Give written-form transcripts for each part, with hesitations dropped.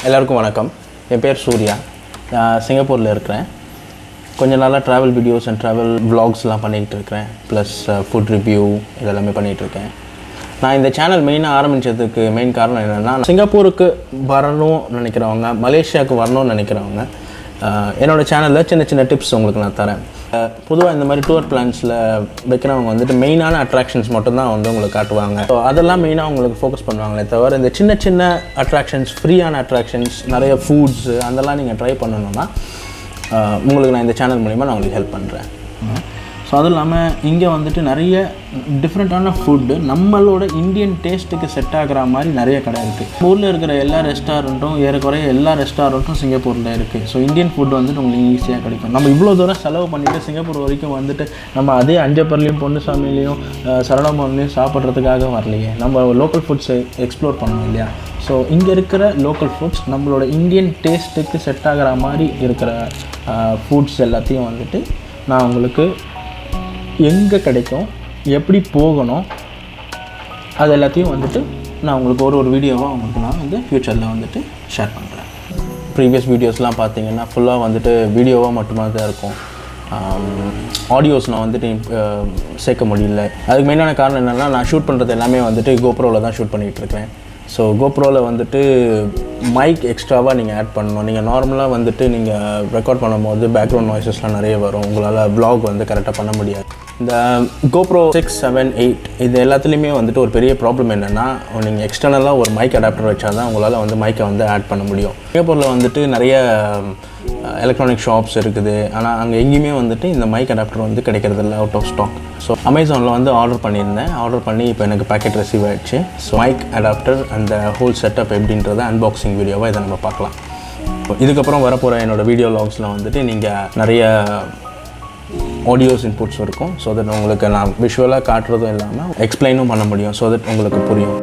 எல்லாருக்கும் வணக்கம். என் பேர் சூர்யா. சிங்கப்பூரில் இருக்கிறேன். கொஞ்ச நாளாக ட்ராவல் வீடியோஸ் அண்ட் ட்ராவல் vlogsலாம் பண்ணிகிட்டு இருக்கிறேன். ப்ளஸ் ஃபுட் ரிவ்யூ இதெல்லாமே பண்ணிகிட்ருக்கேன். நான் இந்த சேனல் மெயினாக ஆரம்பித்ததுக்கு மெயின் காரணம் என்னென்னா, சிங்கப்பூருக்கு வரணும்னு நினைக்கிறவங்க, மலேசியாவுக்கு வரணும்னு நினைக்கிறவங்க என்னோடய சேனலில் சின்ன சின்ன டிப்ஸ் உங்களுக்கு நான் தரேன். பொதுவாக இந்த மாதிரி டூர் பிளான்ஸில் வைக்கிறவங்க வந்துட்டு மெயினான அட்ராக்ஷன்ஸ் மட்டும்தான் வந்து உங்களுக்கு காட்டுவாங்க. ஸோ அதெல்லாம் மெயினாக உங்களுக்கு ஃபோக்கஸ் பண்ணுவாங்களே தவிர, இந்த சின்ன சின்ன அட்ராக்ஷன்ஸ், ஃப்ரீயான அட்ராக்ஷன்ஸ், நிறைய ஃபுட்ஸு அதெல்லாம் நீங்கள் ட்ரை பண்ணணுன்னா உங்களுக்கு நான் இந்த சேனல் மூலிமா நான் உங்களுக்கு ஹெல்ப் பண்ணுறேன். ஸோ அதுவும் இல்லாமல் இங்கே வந்துட்டு நிறைய டிஃப்ரெண்ட்டான ஃபுட்டு நம்மளோட இந்தியன் டேஸ்ட்டுக்கு செட் ஆகிற மாதிரி நிறைய கடை இருக்குது. ஊரில் இருக்கிற எல்லா ரெஸ்டாரண்ட்டும், ஏறக்குறைய எல்லா ரெஸ்டாரண்ட்டும் சிங்கப்பூரில் இருக்குது. ஸோ இந்தியன் ஃபுட் வந்துட்டு உங்களுக்கு ஈஸியாக கிடைக்கும். நம்ம இவ்வளோ தூரம் செலவு பண்ணிவிட்டு சிங்கப்பூர் வரைக்கும் வந்துட்டு நம்ம அதே அஞ்சப்பர்லேயும் பொன்னுசாமிலையும் சரவணபவன்லையும் சாப்பிட்றதுக்காக வரலையே, நம்ம லோக்கல் ஃபுட்ஸை எக்ஸ்ப்ளோர் பண்ணணும் இல்லையா? ஸோ இங்கே இருக்கிற லோக்கல் ஃபுட்ஸ் நம்மளோட இந்தியன் டேஸ்ட்டுக்கு செட் ஆகிற மாதிரி இருக்கிற ஃபுட்ஸ் எல்லாத்தையும் வந்துட்டு நான் உங்களுக்கு எங்கே கிடைக்கும், எப்படி போகணும், அது எல்லாத்தையும் வந்துட்டு நான் உங்களுக்கு ஒரு வீடியோவாக உங்களுக்கு நான் வந்து ஃப்யூச்சரில் வந்துட்டு ஷேர் பண்ணுறேன். ப்ரீவியஸ் வீடியோஸ்லாம் பார்த்தீங்கன்னா ஃபுல்லாக வந்துட்டு வீடியோவாக மட்டுமாக தான் இருக்கும். ஆடியோஸ் நான் வந்துட்டு சேர்க்க முடியல. அதுக்கு மெயினான காரணம் என்னென்னா, நான் ஷூட் பண்ணுறது எல்லாமே வந்துட்டு GoProவில் தான் ஷூட் பண்ணிகிட்ருக்கேன். ஸோ GoProவில் வந்துட்டு மைக் எக்ஸ்ட்ராவாக நீங்கள் ஆட் பண்ணணும். நீங்கள் நார்மலாக வந்துட்டு நீங்கள் ரெக்கார்ட் பண்ணும்போது பேக்ரவுண்ட் நாய்ஸஸ்லாம் நிறைய வரும். உங்களால் vlog வந்து கரெக்டாக பண்ண முடியாது. இந்த GoPro 6, 7, 8 இது எல்லாத்துலேயுமே வந்துட்டு ஒரு பெரிய ப்ராப்ளம் என்னென்னா, நீங்கள் எக்ஸ்டர்னலாக ஒரு மைக் அடாப்டர் வச்சா தான் உங்களால் வந்து மைக்கை வந்து ஆட் பண்ண முடியும். சிங்கப்பூரில் வந்துட்டு நிறைய எலக்ட்ரானிக் ஷாப்ஸ் இருக்குது. ஆனால் அங்கே எங்கேயுமே வந்துட்டு இந்த மைக் அடாப்டர் வந்து கிடைக்கிறதில்ல, அவுட் ஆஃப் ஸ்டாக். ஸோ அமேசானில் வந்து ஆர்டர் பண்ணியிருந்தேன். ஆர்டர் பண்ணி இப்போ எனக்கு பேக்கெட் ரிசீவ் ஆகிடுச்சு. ஸோ மைக் அடாப்டர் அந்த ஹோல் செட்டப் எப்படின்றத அன்பாக்சிங் வீடியோவாக இதை நம்ம பார்க்கலாம். இதுக்கப்புறம் வரப்போகிற என்னோடய வீடியோ லாக்ஸில் வந்துட்டு நீங்கள் நிறைய ஆடியோஸ் இன்புட்ஸ் இருக்கும். ஸோ தட் உங்களுக்கு நான் விஷுவலாக காட்டுறதும் இல்லாமல் எக்ஸ்பிளைனும் பண்ண முடியும். ஸோ தட் உங்களுக்கு புரியும்.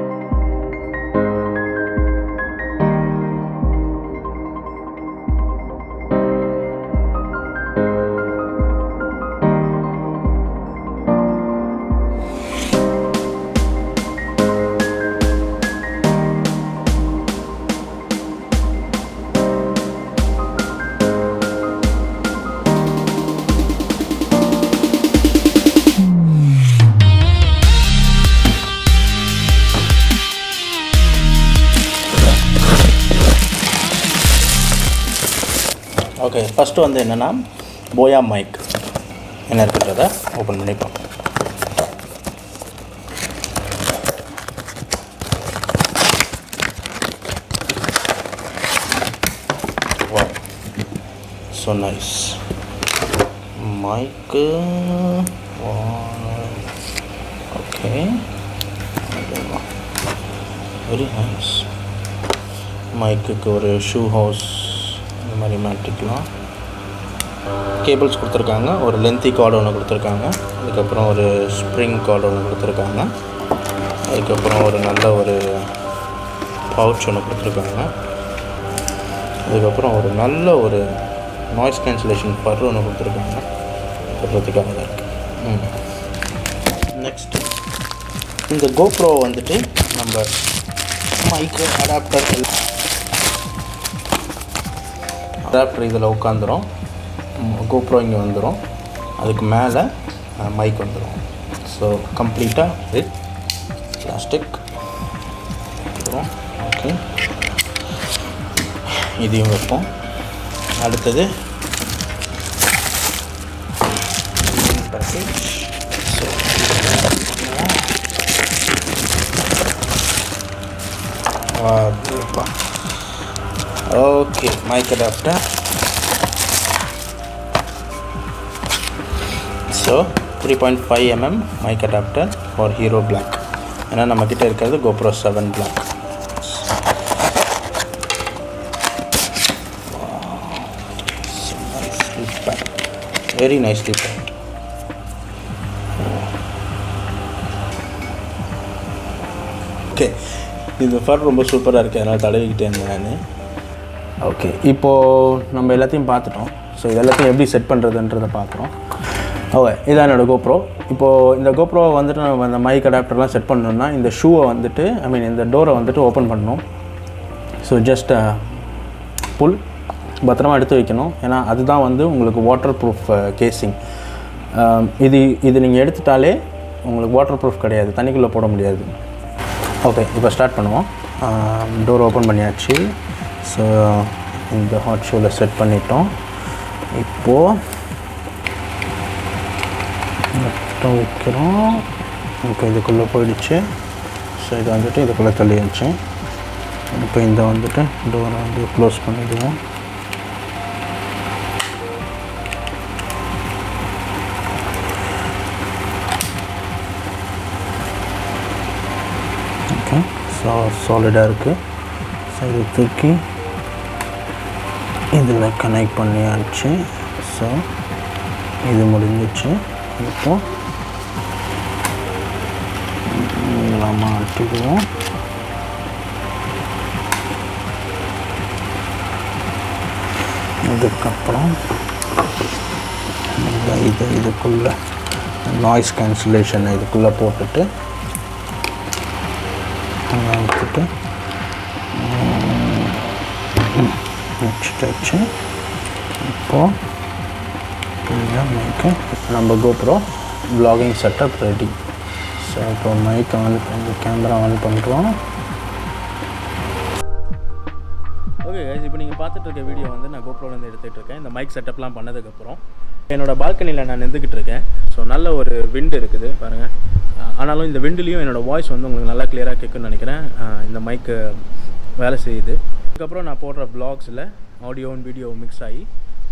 ஓகே, ஃபஸ்ட்டு வந்து என்னென்னா, போயா மைக் என்ன இருக்குன்றதை ஓப்பன் பண்ணிப்போம். வா, so nice mic. Okay, very nice. மைக்குக்கு ஒரு ஷூ ஹவுஸ் இந்த மாதிரி மாட்டிக்கலாம். கேபிள்ஸ் கொடுத்துருக்காங்க. ஒரு லென்த்தி கார்டு ஒன்று கொடுத்துருக்காங்க. அதுக்கப்புறம் ஒரு ஸ்ப்ரிங் கார்டு ஒன்று கொடுத்துருக்காங்க. அதுக்கப்புறம் ஒரு நல்ல ஒரு பவுச் ஒன்று கொடுத்துருக்காங்க. அதுக்கப்புறம் ஒரு நல்ல ஒரு நாய்ஸ் கேன்சலேஷன் பர் ஒன்று கொடுத்துருக்காங்க. கொடுத்துருக்காங்க தான் இருக்குது. நெக்ஸ்ட் இந்த GoPro வந்துட்டு நம்ம மைக்கு அடாப்டர் இதில் உட்காந்துரும். GoPro இங்கே வந்துடும். அதுக்கு மேலே மைக் வந்துடும். ஸோ கம்ப்ளீட்டாக வித் பிளாஸ்டிக். ஓகே, இதையும் வைப்போம். அடுத்தது package. So okay, mic adapter. So 3.5 mm mic adapter for Hero Black. ஏன்னா நம்மக்கிட்ட இருக்கிறது GoPro 7 black. Very nicely packed. Okay, இந்த ஃபர் ரொம்ப சூப்பராக இருக்குது. அதனால் தடவிக்கிட்டே இருந்தேன் நான். ஓகே, இப்போது நம்ம எல்லாத்தையும் பார்த்துட்டோம். ஸோ இது எல்லாத்தையும் எப்படி செட் பண்ணுறதுன்றதை பார்க்குறோம். ஓகே, இதான் என்னோடய GoPro. இப்போது இந்த GoPro வந்துட்டு நம்ம இந்த மைக் அடாப்டர்லாம் செட் பண்ணணும்னா இந்த ஷூவை வந்துட்டு இந்த டோரை வந்துட்டு ஓப்பன் பண்ணணும். ஸோ ஜஸ்ட் புல் பத்திரமா எடுத்து வைக்கணும். ஏன்னா அதுதான் வந்து உங்களுக்கு வாட்டர் ப்ரூஃப் கேசிங். இது நீங்கள் எடுத்துட்டாலே உங்களுக்கு வாட்டர் ப்ரூஃப் கிடையாது, தண்ணிக்குள்ளே போட முடியாது. ஓகே, இப்போ ஸ்டார்ட் பண்ணுவோம். டோர் ஓப்பன் பண்ணியாச்சு. ஸோ இந்த ஹாட் ஷூவில் செட் பண்ணிட்டோம். இப்போது மட்டும் வைக்கிறோம். ஓகே, இதுக்குள்ளே போயிடுச்சு. ஸோ இதை வந்துட்டு இதுக்குள்ளே தள்ளியாச்சு. இப்போ இந்த வந்துட்டு டோரை வந்து க்ளோஸ் பண்ணிவிடுவோம். ஓகே, ஸோ சாலிடாக இருக்குது. ஸோ இது தூக்கி இதில் கனெக்ட் பண்ணியாச்சு. ஸோ இது முடிஞ்சிச்சு. இப்போது இதெல்லாம் மாட்டிடுவோம். அதுக்கப்புறம் இதுக்குள்ளே நாய்ஸ் கேன்சலேஷன் இதுக்குள்ளே போட்டுட்டு எடுத்துட்டு நெக்ஸ்ட் ஆச்சு. இப்போது நம்ம GoPro Vlogging Setup ready. So இப்போ மைக் ஆன் பண்ணி கேமரா ஆன் பண்ணுறோம். ஓகே கைஸ், இப்போ நீங்கள் பார்த்துட்டு இருக்க வீடியோ வந்து நான் GoProலேருந்து எடுத்துகிட்டு இருக்கேன். இந்த மைக் செட்டப்லாம் பண்ணதுக்கப்புறம் என்னோடய பால்கனியில் நான் நின்றுக்கிட்டு இருக்கேன். ஸோ நல்ல ஒரு விண்டு இருக்குது பாருங்கள். ஆனாலும் இந்த விண்டுலேயும் என்னோடய வாய்ஸ் வந்து உங்களுக்கு நல்லா கிளியராக கேட்குன்னு நினைக்கிறேன். இந்த மைக்கு வேலை செய்யுது. அதுக்கப்புறம் நான் போடுற வ்ளாக்ஸில் ஆடியோ அண்ட் வீடியோ மிக்ஸ் ஆகி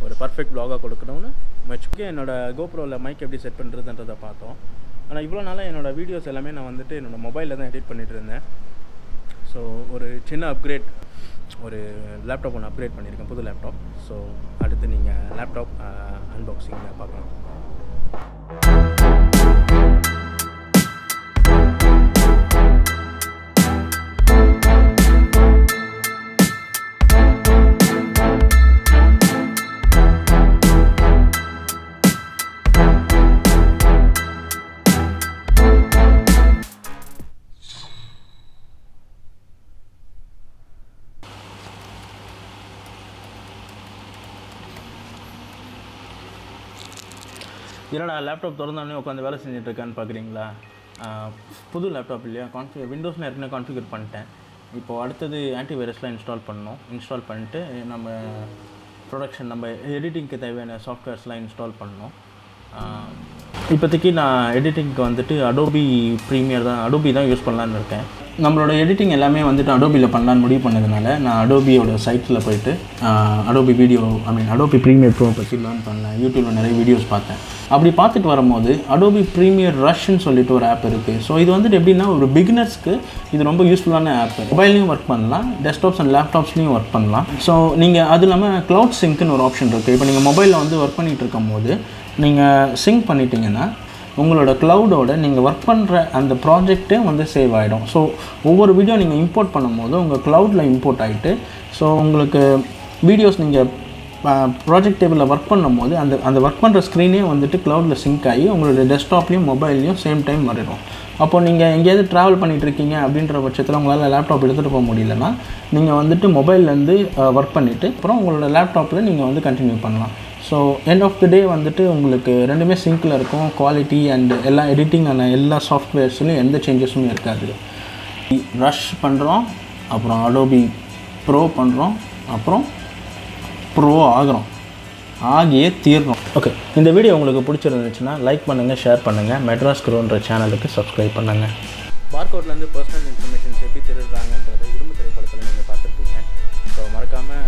ஒரு பர்ஃபெக்ட் வ்ளாகாக கொடுக்கணும்னு முயற்சிக்கு என்னோடய GoProவில் மைக் எப்படி செட் பண்ணுறதுன்றதை பார்த்தோம். ஆனால் இவ்வளோ நாளாக என்னோடய வீடியோஸ் எல்லாமே நான் வந்துட்டு என்னோடய மொபைலில் தான் எடிட் பண்ணிகிட்டு இருந்தேன். ஸோ ஒரு சின்ன அப்கிரேட், ஒரு லேப்டாப் ஒன்று அப்கிரேட் பண்ணியிருக்கேன், புது லேப்டாப். ஸோ அடுத்து நீங்கள் லேப்டாப் அன்பாக்சிங்கில் பார்க்கலாம். என்னடா லேப்டாப் திறந்தோடனே உட்காந்து வேலை செஞ்சுட்ருக்கான்னு பார்க்குறீங்களா? புது லேப்டாப் இல்லையா, விண்டோஸில் ஏற்கனவே கான்ஃபிகர் பண்ணிட்டேன். இப்போது அடுத்தது ஆன்டிவைரஸ்லாம் இன்ஸ்டால் பண்ணிட்டு நம்ம ப்ரொடக்ஷன், நம்ம எடிட்டிங்க்கு தேவையான சாஃப்ட்வேர்ஸ்லாம் இன்ஸ்டால் பண்ணணும். இப்போதைக்கு நான் எடிட்டிங்க்கு வந்துட்டு அடோபி தான் யூஸ் பண்ணலான்னு இருக்கேன். நம்மளோட எடிட்டிங் எல்லாமே வந்துட்டு அடோபியில் பண்ணலான்னு முடிவு பண்ணதுனால நான் அடோபியோட சைட்டில் போயிட்டு அடோபி ப்ரீமியர் ப்ரோ பற்றி லேர்ன் பண்ணேன். யூடியூப்பில் நிறைய வீடியோஸ் பார்த்தேன். அப்படி பார்த்துட்டு வரும்போது அடோபி ப்ரீமியர் ரஷ்ன்னு சொல்லிட்டு ஒரு ஆப் இருக்குது. ஸோ இது வந்துட்டு எப்படின்னா ஒரு பிகினர்ஸ்க்கு இது ரொம்ப யூஸ்ஃபுல்லான ஆப். மொபைல்லையும் ஒர்க் பண்ணலாம், டெஸ்க்டாப்ஸ் அண்ட் லேப்டாப்ஸ்லையும் ஒர்க் பண்ணலாம். ஸோ நீங்கள் அது இல்லாமல் க்ளவுட் சிங்க்னு ஒரு ஆப்ஷன் இருக்குது. இப்போ நீங்கள் மொபைலில் வந்து ஒர்க் பண்ணிகிட்டு இருக்கும் போது நீங்கள் சிங்க் பண்ணிட்டீங்கன்னா உங்களோட க்ளவுடோட நீங்கள் ஒர்க் பண்ணுற அந்த ப்ராஜெக்ட்டே வந்து சேவ் ஆகிடும். ஸோ ஒவ்வொரு வீடியோ நீங்கள் இம்போர்ட் பண்ணும்போது உங்கள் க்ளவுடில் இம்போர்ட் ஆகிட்டு, ஸோ உங்களுக்கு வீடியோஸ் நீங்கள் ப்ராஜெக்ட் டேபிளில் ஒர்க் பண்ணும்போது அந்த ஒர்க் பண்ணுற ஸ்க்ரீனே வந்துட்டு க்ளவுடில் சிங்க் ஆகி உங்களோட டெஸ்க்டாப்லேயும் மொபைல்லையும் சேம் டைம் வரும். அப்போது நீங்கள் எங்கேயாவது ட்ராவல் பண்ணிகிட்ருக்கீங்க அப்படின்ற பட்சத்தில் உங்களால் லேப்டாப் எடுத்துகிட்டு போக முடியலன்னா நீங்கள் வந்துட்டு மொபைல்லேருந்து ஒர்க் பண்ணிவிட்டு அப்புறம் உங்களோட லேப்டாப்பில் நீங்கள் வந்து கண்டினியூ பண்ணலாம். ஸோ எண்ட் ஆஃப் தி டே வந்துட்டு உங்களுக்கு ரெண்டுமே சிங்கில் இருக்கும். குவாலிட்டி அண்ட் எல்லா எடிட்டிங் ஆன எல்லா சாஃப்ட்வேர்ஸ்லையும் எந்த சேஞ்சஸுமே இருக்காது. ரஷ் பண்ணுறோம், அப்புறம் அடோபி ப்ரோ பண்ணுறோம், அப்புறம் ப்ரோ ஆகியே தீர்றோம். ஓகே, இந்த வீடியோ உங்களுக்கு பிடிச்சிருந்துச்சுன்னா லைக் பண்ணுங்கள், ஷேர் பண்ணுங்கள், மெட்ராஸ் க்ரோன்ற சேனலுக்கு சப்ஸ்கிரைப் பண்ணுங்கள். பார்கோட்லேருந்து பர்சனல் இன்ஃபர்மேஷன்ஸ் எப்படி திருடுறாங்கன்றதை இரும்பு திரைப்படத்தில் நீங்கள் பார்த்துருப்பீங்க. ஸோ மறக்காமல்